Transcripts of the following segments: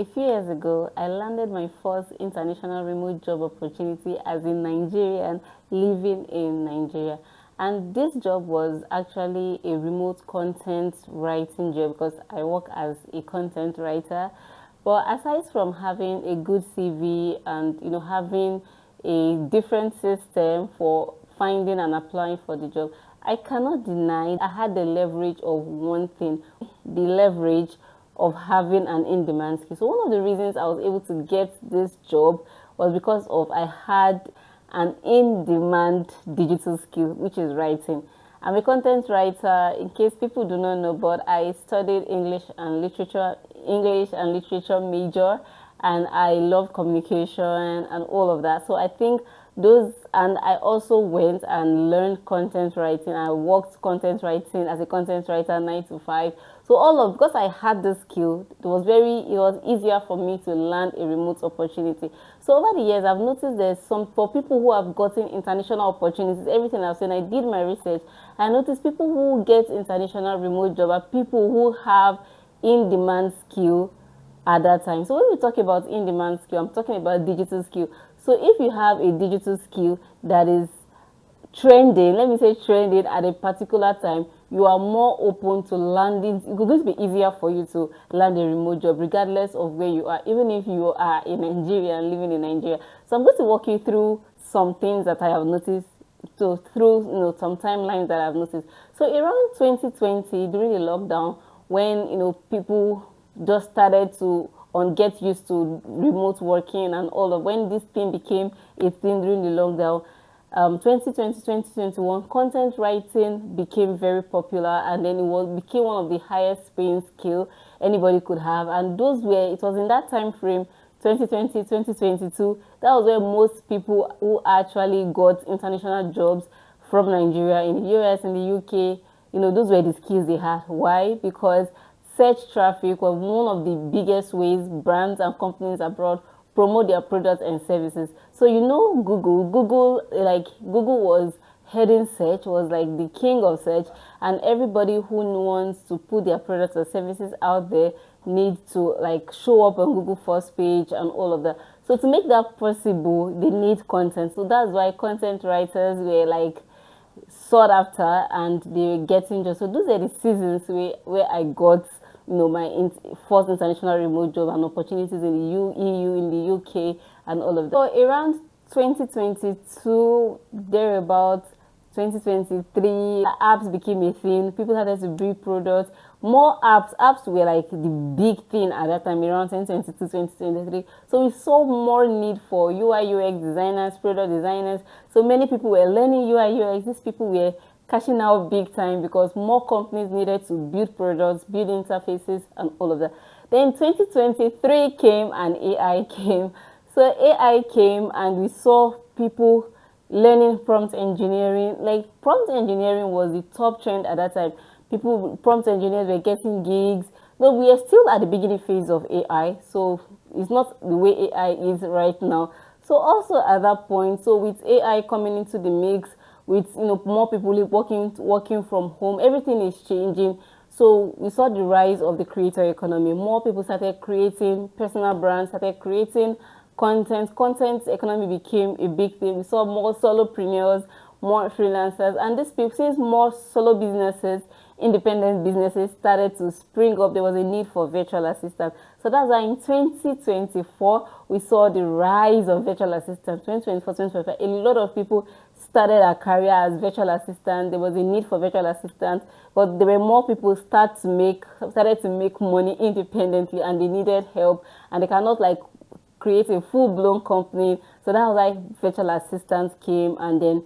a few years ago, I landed my first international remote job opportunity as a Nigerian living in Nigeria. And this job was actually a remote content writing job because I work as a content writer. But aside from having a good CV and having a different system for finding and applying for the job, I cannot deny I had the leverage of one thing, the leverage of having an in-demand skill. So one of the reasons I was able to get this job was because of I had an in-demand digital skill, which is writing. I'm a content writer, in case people do not know, but I studied English and literature major, and I love communication and all of that. So I think those, and I also went and learned content writing. I worked content writing as a content writer 9 to 5. So all of, because I had the skill, it was easier for me to land a remote opportunity. So over the years, I've noticed there's some, for people who have gotten international opportunities, everything I've seen, I did my research, I noticed people who get international remote job are people who have in-demand skill at that time. So when we talk about in-demand skill, I'm talking about digital skill. So if you have a digital skill that is trending, let me say trending at a particular time, you are more open to landing. It's going to be easier for you to land a remote job regardless of where you are, even if you are in Nigeria and living in Nigeria. So I'm going to walk you through some things that I have noticed, through some timelines that I've noticed. So around 2020, during the lockdown, when people just started to get used to remote working and all of, when this thing became a thing during the lockdown, 2020, 2021, content writing became very popular, and then became one of the highest paying skill anybody could have. And it was in that time frame, 2020, 2022, that was where most people who actually got international jobs from Nigeria, in the US, in the UK, those were the skills they had. Why? Because search traffic was one of the biggest ways brands and companies abroad promote their products and services. So Google was heading search, was like the king of search, and everybody who wants to put their products or services out there needs to like show up on Google first page and all of that. So to make that possible, they need content. So that's why content writers were like sought after, and they were getting jobs. So those are the seasons where I got my first international remote job and opportunities in the EU, in the UK, and all of that. So around 2022, thereabout 2023, apps became a thing. People started to build products. More apps were like the big thing at that time, around 2022, 2023. So we saw more need for UI, UX designers, product designers. So many people were learning UI, UX. These people were cashing out big time because more companies needed to build products, build interfaces, and all of that. Then 2023 came and AI came. So AI came and we saw people learning prompt engineering. Like prompt engineering was the top trend at that time. Prompt engineers were getting gigs. But we are still at the beginning phase of AI, so it's not the way AI is right now. So also at that point, so with AI coming into the mix, with more people working from home, everything is changing. So we saw the rise of the creator economy. More people started creating personal brands, started creating content economy became a big thing. We saw more solopreneurs, more freelancers, and since more solo businesses, independent businesses started to spring up, there was a need for virtual assistants. So that's why in 2024 we saw the rise of virtual assistants. 2024, 2025, a lot of people started a career as virtual assistant. There was a need for virtual assistants, but there were more people started to make money independently, and they needed help, and they cannot like create a full-blown company. So that was why virtual assistants came, and then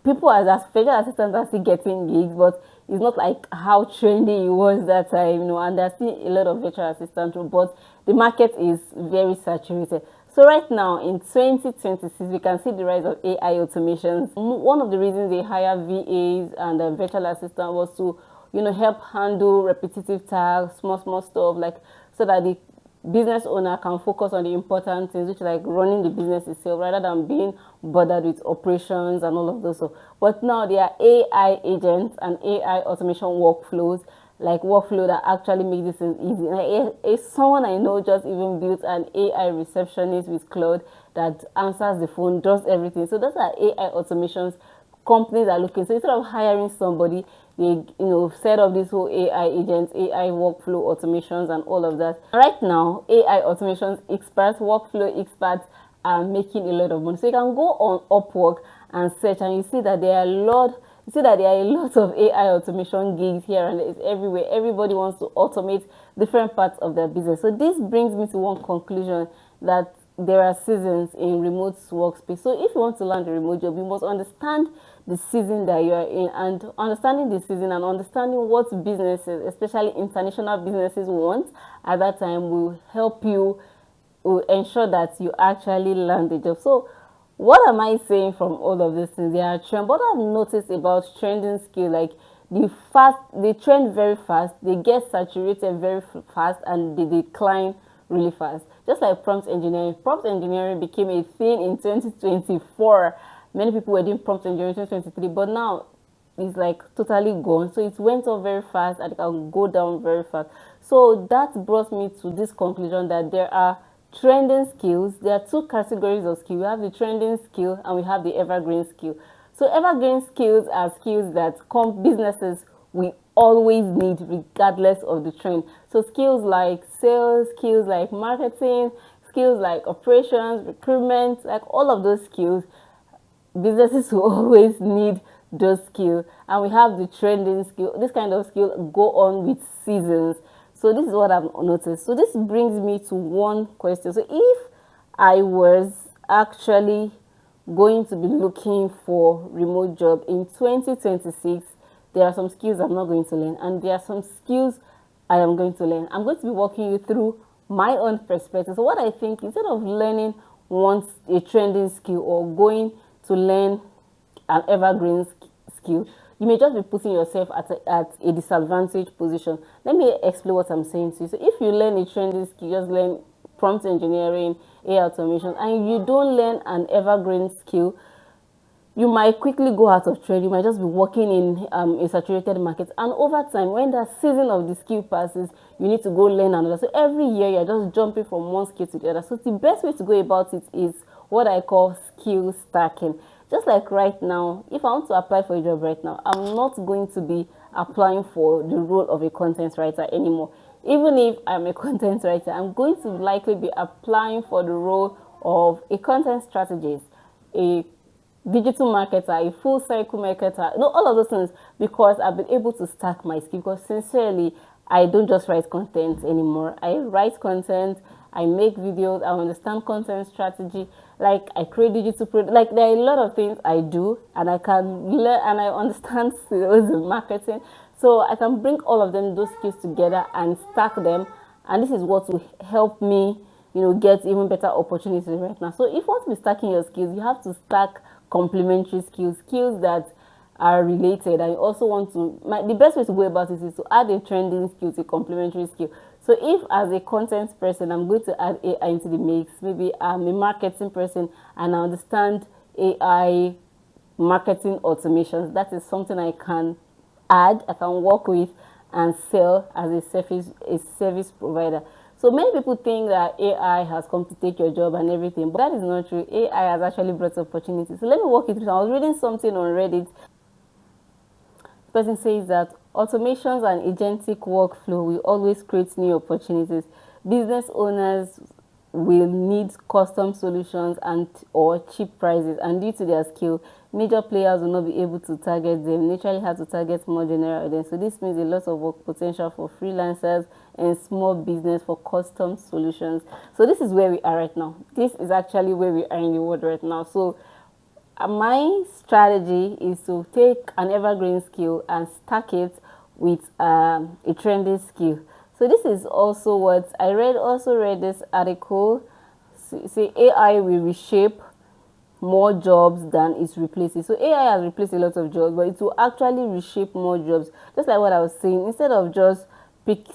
people as virtual assistants are still getting gigs, but it's not like how trendy it was that time, and there's still a lot of virtual assistants, but the market is very saturated. So right now in 2026, we can see the rise of AI automations. One of the reasons they hire VAs and virtual assistants was to, help handle repetitive tasks, small stuff, like so that the business owner can focus on the important things, which is like running the business itself, rather than being bothered with operations and all of those. But now there are AI agents and AI automation workflows like workflow that actually make this thing easy. Like if someone I know just even built an AI receptionist with Claude that answers the phone, does everything. So those are AI automations companies are looking. So instead of hiring somebody, they set up this whole AI agents, AI workflow automations, and all of that. Right now, AI automations experts, workflow experts are making a lot of money. So you can go on Upwork and search, and you see that there are a lot. You see that there are a lot of AI automation gigs here, and it's everywhere. Everybody wants to automate different parts of their business. So this brings me to one conclusion, that there are seasons in remote workspace. So if you want to land a remote job, you must understand the season that you are in, and understanding the season and understanding what businesses, especially international businesses, want at that time will help you, will ensure that you actually land the job. So what am I saying from all of these things? There are trends. What I've noticed about trending skill, like they trend very fast, they get saturated very fast, and they decline really fast. Just like prompt engineering. Prompt engineering became a thing in 2024. Many people were doing prompt engineering in 2023, but now it's like totally gone. So it went up very fast and it can go down very fast. So that brought me to this conclusion that there are trending skills. There are two categories of skill. We have the trending skill and we have the evergreen skill. So evergreen skills are skills that businesses will always need regardless of the trend. So skills like sales, skills like marketing, skills like operations, recruitment, like all of those skills, businesses will always need those skills. And we have the trending skill. This kind of skill go on with seasons. So this is what I've noticed. So this brings me to one question. So if I was actually going to be looking for remote job in 2026, there are some skills I'm not going to learn, and there are some skills I am going to learn. I'm going to be walking you through my own perspective. So what I think, instead of learning a trending skill or going to learn an evergreen skill, you may just be putting yourself at a disadvantaged position. Let me explain what I'm saying to you. So if you learn a trending skill, just learn prompt engineering, AI automation, and you don't learn an evergreen skill, you might quickly go out of trend. You might just be working in a saturated market, and over time, when that season of the skill passes, you need to go learn another. So every year you're just jumping from one skill to the other. So the best way to go about it is what I call skill stacking. Just like right now, if I want to apply for a job right now, I'm not going to be applying for the role of a content writer anymore. Even if I'm a content writer, I'm going to likely be applying for the role of a content strategist, a digital marketer, a full cycle marketer, all of those things, because I've been able to stack my skill. Because sincerely, I don't just write content anymore. I write content, I make videos, I understand content strategy, like I create digital product. Like there are a lot of things I do, and I can learn, and I understand sales and marketing. So I can bring all of those skills together and stack them, and this is what will help me, get even better opportunities right now. So if you want to be stacking your skills, you have to stack complementary skills that are related. And you also want to, the best way to go about it is to add a trending skill to a complementary skill. So if as a content person, I'm going to add AI into the mix, maybe I'm a marketing person and I understand AI marketing automations, that is something I can add, I can work with and sell as a service provider. So many people think that AI has come to take your job and everything, but that is not true. AI has actually brought opportunities. So let me walk you through. I was reading something on Reddit. The person says that automations and agentic workflow will always create new opportunities. Business owners will need custom solutions or cheap prices, and due to their skill, major players will not be able to target them. Naturally have to target more general audience. So this means a lot of work potential for freelancers and small business for custom solutions. So this is where we are right now. This is actually where we are in the world right now. So my strategy is to take an evergreen skill and stack it with a trending skill. So this is also what I read. Also read this article. Say AI will reshape more jobs than it's replacing. So AI has replaced a lot of jobs, but it will actually reshape more jobs. Just like what I was saying, instead of just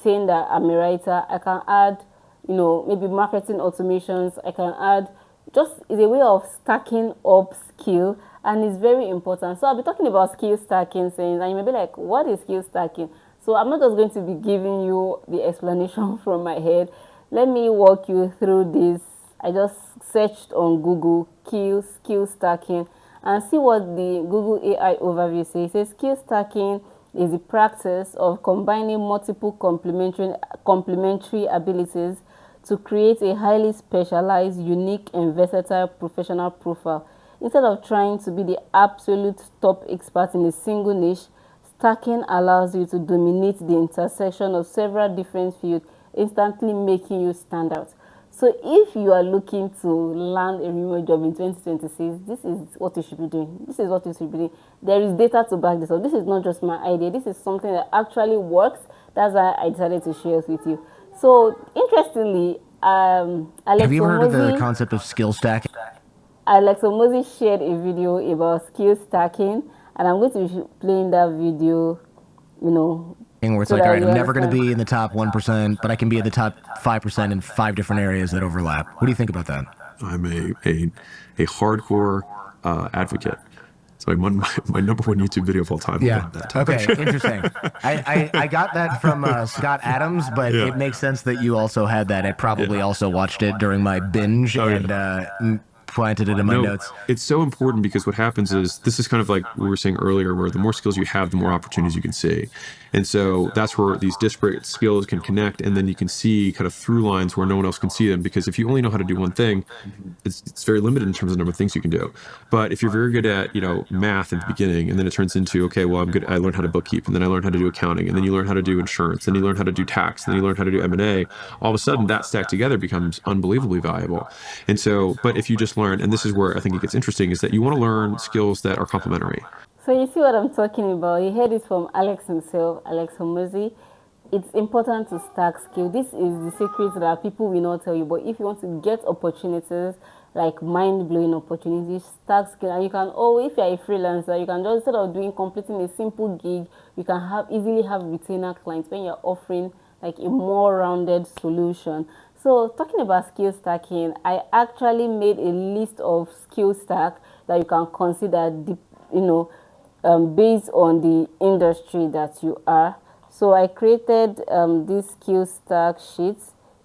saying that I'm a writer, I can add, maybe marketing automations. I can add, just is a way of stacking up skill, and it's very important. So I'll be talking about skill stacking things, and you may be like, what is skill stacking? So I'm not just going to be giving you the explanation from my head. Let me walk you through this. I just searched on Google skill stacking and see what the Google AI overview says. It says skill stacking is the practice of combining multiple complementary abilities to create a highly specialized, unique, and versatile professional profile. Instead of trying to be the absolute top expert in a single niche, stacking allows you to dominate the intersection of several different fields, instantly making you stand out. So if you are looking to land a remote job in 2026, this is what you should be doing. This is what you should be doing. There is data to back this up. This is not just my idea. This is something that actually works. That's why I decided to share it with you. So interestingly, Have you ever heard of the Omozi, concept of skill stacking? Alex Omozi shared a video about skill stacking, and I'm going to be playing that video, you know, Where it's so like, all that right, you I'm never going to understand. be in the top 1%, but I can be in the top 5% in 5 different areas that overlap. What do you think about that? I'm a hardcore advocate. So I'm on my number one YouTube video of all time Yeah. about that topic. Okay. Interesting. I got that from Scott Adams, but Yeah. it makes sense that you also had that. I probably also watched it during my binge Oh, yeah. and planted it in my No, notes. it's so important because what happens is this is kind of like we were saying earlier, where the more skills you have, the more opportunities you can see. And so that's where these disparate skills can connect, and then you can see kind of through lines where no one else can see them. Because if you only know how to do one thing, it's very limited in terms of the number of things you can do. But if you're very good at, math at the beginning, and then it turns into, okay, well, I learned how to bookkeep, and then I learned how to do accounting, and then you learn how to do insurance, then you learn how to do tax, and then you learn how to do M&A, all of a sudden that stack together becomes unbelievably valuable. And so, but if you just learn, and this is where I think it gets interesting, is that you want to learn skills that are complementary. So you see what I'm talking about. You heard it from Alex himself, Alex Homozy. It's important to stack skill. This is the secret that people will not tell you. But if you want to get opportunities, like mind-blowing opportunities, stack skill. And you can, if you're a freelancer, you can just, instead of completing a simple gig, you can easily have retainer clients when you're offering like a more rounded solution. So talking about skill stacking, I actually made a list of skill stack that you can consider, based on the industry that you are. So I created this skill stack sheet.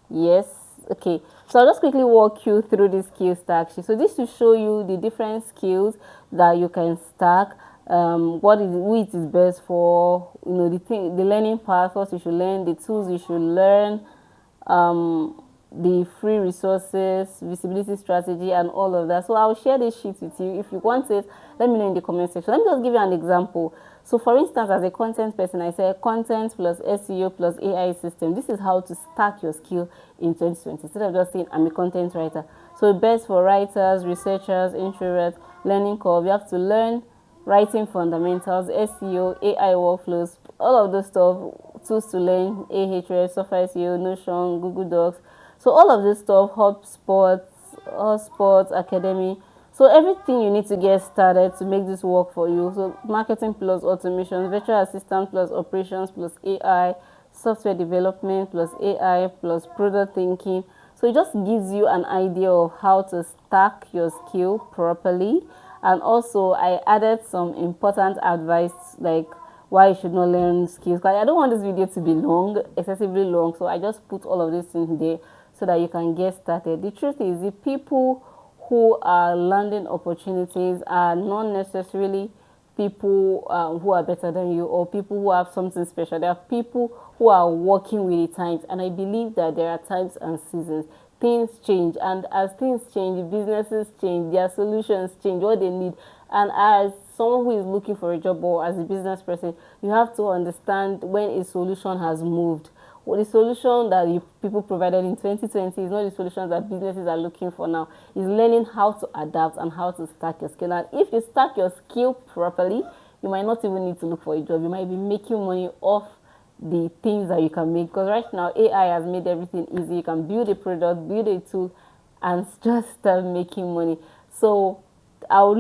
Yes, okay. So I'll just quickly walk you through this skill stack sheet. So this will show you the different skills that you can stack. Who it is best for, the learning path, what you should learn, the tools you should learn, the free resources, visibility strategy, and all of that. So I'll share this sheet with you. If you want it, let me know in the comment section. Let me just give you an example. So for instance, as a content person, I say content plus SEO plus AI system. This is how to stack your skill in 2020. Instead of just saying I'm a content writer. So best for writers, researchers, introverts, learning curve. You have to learn writing fundamentals, SEO, AI workflows, all of those stuff, tools to learn, Ahrefs, software SEO, Notion, Google Docs. So all of this stuff, HubSpot, Academy. So everything you need to get started to make this work for you. So marketing plus automation, virtual assistant plus operations plus AI, software development plus AI plus product thinking. So it just gives you an idea of how to stack your skill properly. And also I added some important advice like why you should not learn skills. I don't want this video to be long, excessively long. So I just put all of this in there so that you can get started. The truth is, the people who are landing opportunities are not necessarily people who are better than you or people who have something special. There are people who are working with the times, and I believe that there are times and seasons. Things change, and as things change, businesses change, their solutions change, what they need. And as someone who is looking for a job or as a business person, you have to understand when a solution has moved. Well, the solution that people provided in 2020 is not the solutions that businesses are looking for now. It's learning how to adapt and how to stack your skill. And if you stack your skill properly, you might not even need to look for a job. You might be making money off the things that you can make. Because right now, AI has made everything easy. You can build a product, build a tool, and just start making money. So I'll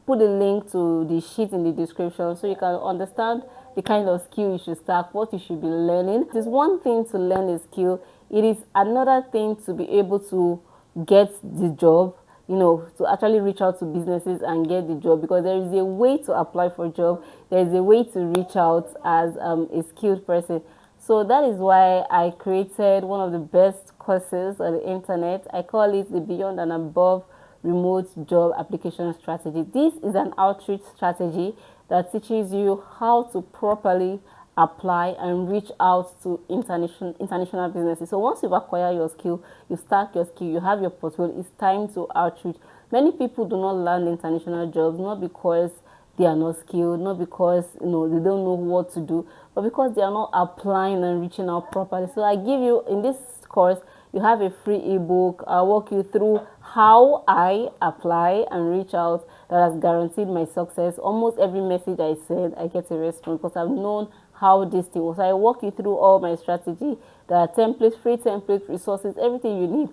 put a link to the sheet in the description so you can understand the kind of skill you should stack, what you should be learning. It is one thing to learn a skill. It is another thing to be able to get the job. to actually reach out to businesses and get the job, because there is a way to apply for a job. There is a way to reach out as a skilled person. So that is why I created one of the best courses on the internet. I call it the Beyond and Above Remote Job Application Strategy. This is an outreach strategy that teaches you how to properly apply and reach out to international businesses. So once you've acquired your skill, you stack your skill, you have your portfolio, it's time to outreach. Many people do not land international jobs, not because they are not skilled, not because they don't know what to do, but because they are not applying and reaching out properly. So I give you, in this course, you have a free ebook. I'll walk you through how I apply and reach out, that has guaranteed my success. Almost every message I send, I get a response, because I've known how this thing was. So I walk you through all my strategy. There are templates, free templates, resources, everything you need,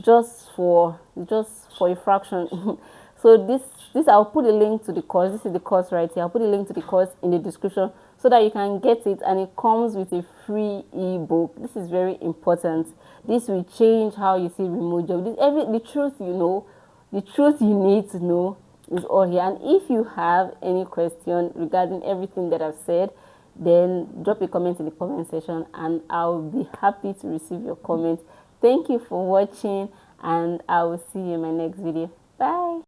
just for a fraction. So this I'll put a link to the course. This is the course right here. I'll put a link to the course in the description so that you can get it, and it comes with a free ebook. This is very important. This will change how you see remote job. The truth the truth you need to know is all here. And if you have any question regarding everything that I've said, then drop a comment in the comment section and I'll be happy to receive your comment. Thank you for watching, and I will see you in my next video. Bye.